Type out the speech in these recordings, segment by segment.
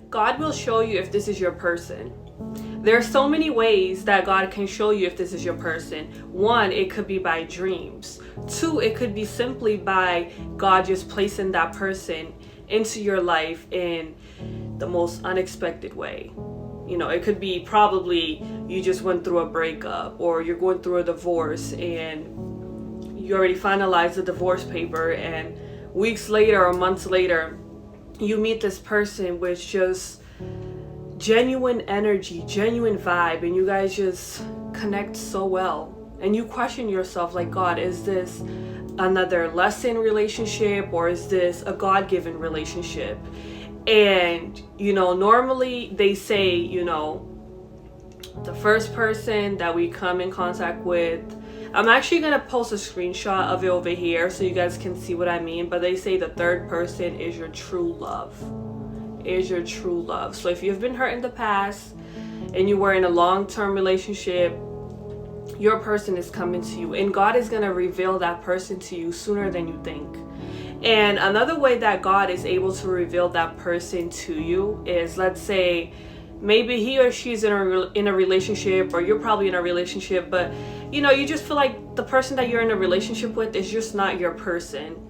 God will show you if this is your person. There are so many ways that God can show you if this is your person. One, it could be by dreams. Two, it could be simply by God just placing that person into your life in the most unexpected way. You know, it could be probably you just went through a breakup, or you're going through a divorce and you already finalized the divorce paper, and weeks later or months later, you meet this person with just genuine energy, genuine vibe, and you guys just connect so well. And you question yourself like, God, is this another lesson relationship, or is this a God-given relationship? And, you know, normally they say, you know, the first person that we come in contact with, I'm actually going to post a screenshot of it over here so you guys can see what I mean, but they say the third person is your true love. Is your true love. So if you've been hurt in the past and you were in a long-term relationship, your person is coming to you, and God is going to reveal that person to you sooner than you think. And another way that God is able to reveal that person to you is, let's say maybe he or she's in a relationship, or you're probably in a relationship, but you know, you just feel like the person that you're in a relationship with is just not your person.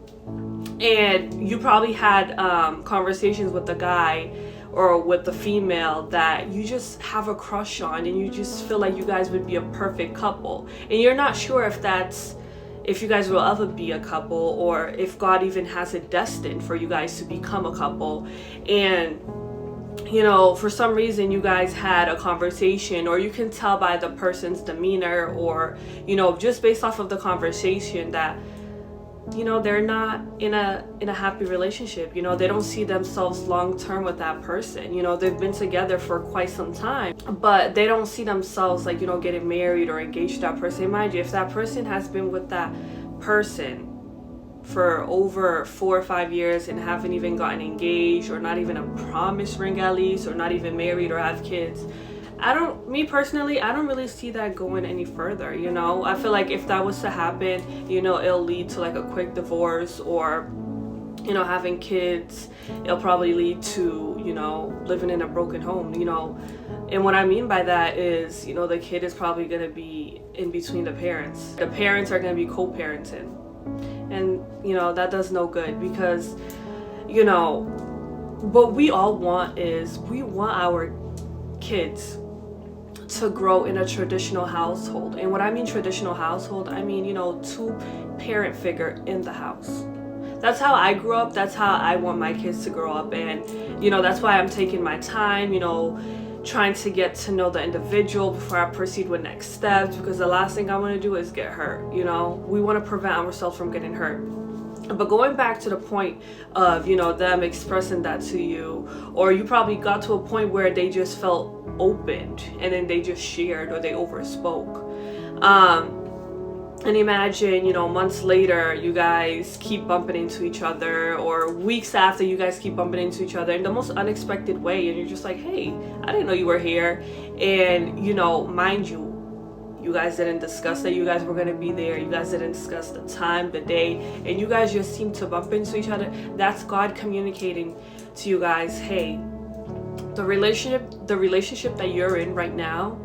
And you probably had conversations with the guy or with the female that you just have a crush on, and you just feel like you guys would be a perfect couple, and you're not sure if you guys will ever be a couple, or if God even has it destined for you guys to become a couple. And you know, for some reason you guys had a conversation, or you can tell by the person's demeanor, or you know, just based off of the conversation that, you know, they're not in a happy relationship. You know, they don't see themselves long term with that person. You know, they've been together for quite some time, but they don't see themselves like, you know, getting married or engaged to that person. Mind you, if that person has been with that person for over 4 or 5 years and haven't even gotten engaged, or not even a promise ring at least, or not even married or have kids, me personally, I don't really see that going any further. You know, I feel like if that was to happen, you know, it'll lead to like a quick divorce, or, you know, having kids. It'll probably lead to, you know, living in a broken home, you know. And what I mean by that is, you know, the kid is probably going to be in between the parents. The parents are going to be co-parenting. And, you know, that does no good, because, you know, what we all want is, we want our kids to grow in a traditional household. And what I mean traditional household, I mean, you know, 2-parent figure in the house. That's how I grew up. That's how I want my kids to grow up. And, you know, that's why I'm taking my time, you know, trying to get to know the individual before I proceed with next steps, because the last thing I want to do is get hurt. You know, we want to prevent ourselves from getting hurt. But going back to the point of, you know, them expressing that to you, or you probably got to a point where they just felt opened, and then they just shared, or they overspoke. And imagine, you know, months later, you guys keep bumping into each other, or weeks after, you guys keep bumping into each other in the most unexpected way, and you're just like, hey, I didn't know you were here. And, you know, mind you, you guys didn't discuss that you guys were going to be there. You guys didn't discuss the time, the day, and you guys just seem to bump into each other. That's God communicating to you guys, hey, the relationship that you're in right now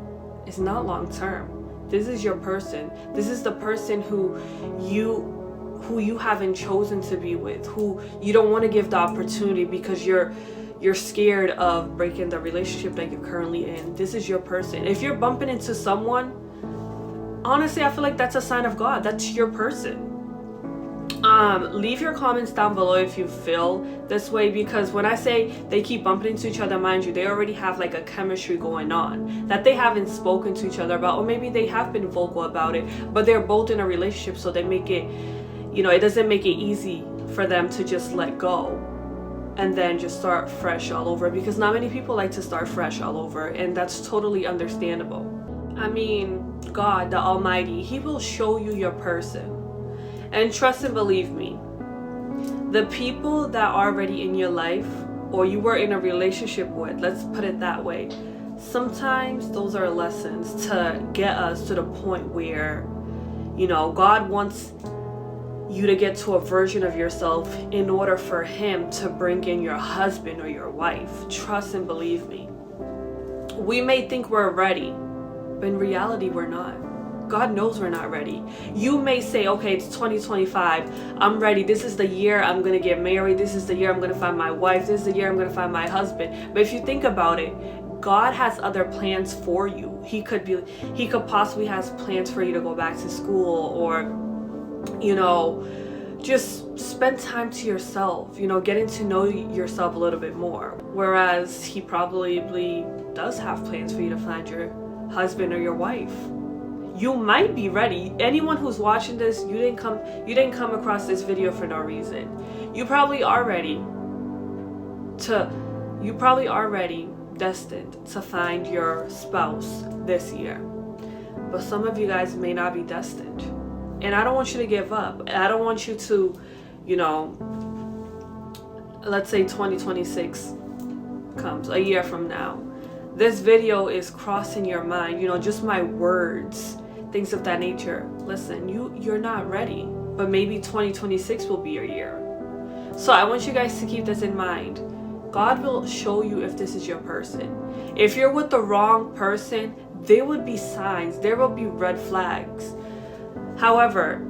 is not long term. This is your person. This is the person who you haven't chosen to be with, who you don't want to give the opportunity because you're scared of breaking the relationship that you're currently in. This is your person. If you're bumping into someone, honestly, I feel like that's a sign of God. That's your person. Leave your comments down below if you feel this way, because when I say they keep bumping into each other, mind you, they already have like a chemistry going on that they haven't spoken to each other about, or maybe they have been vocal about it, but they're both in a relationship, so they make it, you know, it doesn't make it easy for them to just let go and then just start fresh all over, because not many people like to start fresh all over, and that's totally understandable. I mean, God, the Almighty, He will show you your person. And trust and believe me, the people that are already in your life, or you were in a relationship with, let's put it that way, sometimes those are lessons to get us to the point where, you know, God wants you to get to a version of yourself in order for him to bring in your husband or your wife. Trust and believe me. We may think we're ready, but in reality, we're not. God knows we're not ready. You may say, okay, it's 2025. I'm ready. This is the year I'm going to get married. This is the year I'm going to find my wife. This is the year I'm going to find my husband. But if you think about it, God has other plans for you. He could possibly has plans for you to go back to school, or, you know, just spend time to yourself, you know, getting to know yourself a little bit more. Whereas he probably does have plans for you to find your husband or your wife. You might be ready. Anyone who's watching this, you didn't come across this video for no reason. You probably are ready, destined to find your spouse this year. But some of you guys may not be destined. And I don't want you to give up. I don't want you to, you know, let's say 2026 comes, a year from now. This video is crossing your mind, you know, just my words, things of that nature. Listen, you're not ready, but maybe 2026 will be your year. So I want you guys to keep this in mind. God will show you if this is your person. If you're with the wrong person, there would be signs, there will be red flags. However,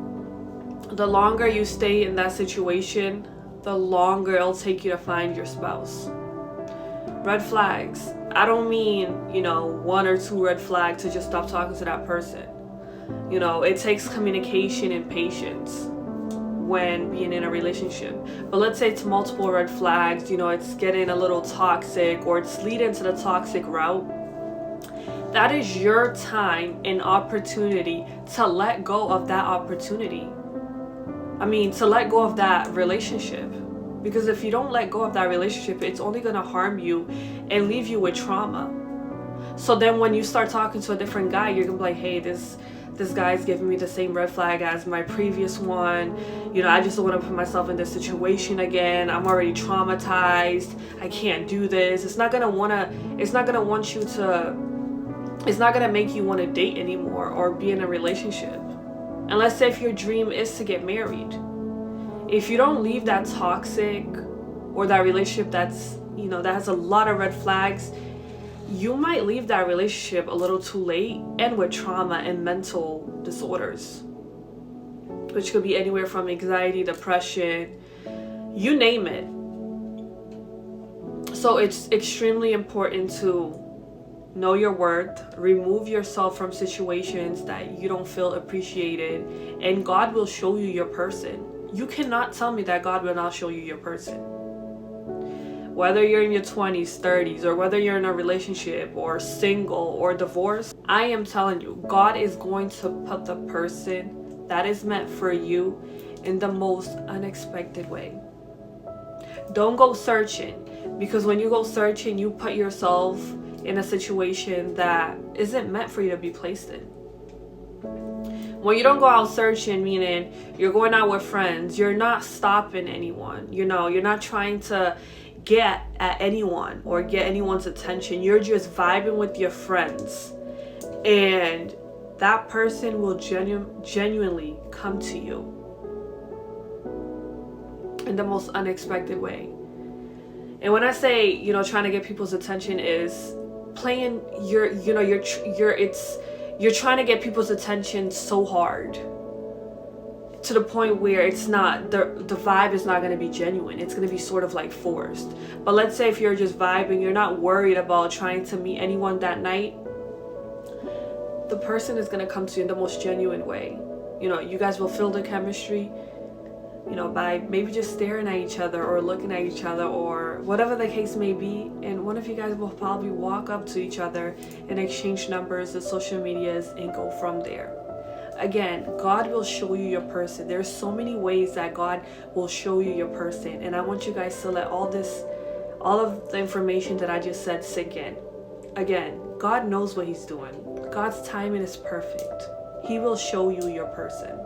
the longer you stay in that situation, the longer it'll take you to find your spouse. Red flags. I don't mean, you know, 1 or 2 red flags to just stop talking to that person. You know, it takes communication and patience when being in a relationship. But let's say it's multiple red flags, you know, it's getting a little toxic, or it's leading to the toxic route. That is your time and opportunity to let go of that opportunity. I mean, to let go of that relationship. Because if you don't let go of that relationship, it's only going to harm you and leave you with trauma. So then when you start talking to a different guy, you're going to be like, hey, this guy's giving me the same red flag as my previous one. You know, I just don't want to put myself in this situation again. I'm already traumatized. I can't do this. It's not going to make you want to date anymore or be in a relationship. And let's say if your dream is to get married. If you don't leave that toxic or that relationship that's, you know, that has a lot of red flags, you might leave that relationship a little too late and with trauma and mental disorders, which could be anywhere from anxiety, depression, you name it. So it's extremely important to know your worth, remove yourself from situations that you don't feel appreciated, and God will show you your person. You cannot tell me that God will not show you your person. Whether you're in your 20s, 30s, or whether you're in a relationship or single or divorced, I am telling you, God is going to put the person that is meant for you in the most unexpected way. Don't go searching, because when you go searching, you put yourself in a situation that isn't meant for you to be placed in. When you don't go out searching, meaning you're going out with friends, you're not stopping anyone, you know, you're not trying to get at anyone or get anyone's attention. You're just vibing with your friends, and that person will genuinely come to you in the most unexpected way. And when I say, you know, trying to get people's attention is playing you're trying to get people's attention so hard to the point where it's not, the vibe is not going to be genuine. It's going to be sort of like forced. But let's say if you're just vibing, you're not worried about trying to meet anyone that night, the person is going to come to you in the most genuine way. You know, you guys will feel the chemistry, you know, by maybe just staring at each other or looking at each other or whatever the case may be. And one of you guys will probably walk up to each other and exchange numbers, the social medias, and go from there. Again, God will show you your person. There's so many ways that God will show you your person. And I want you guys to let all of the information that I just said sink in. Again, God knows what he's doing. God's timing is perfect. He will show you your person.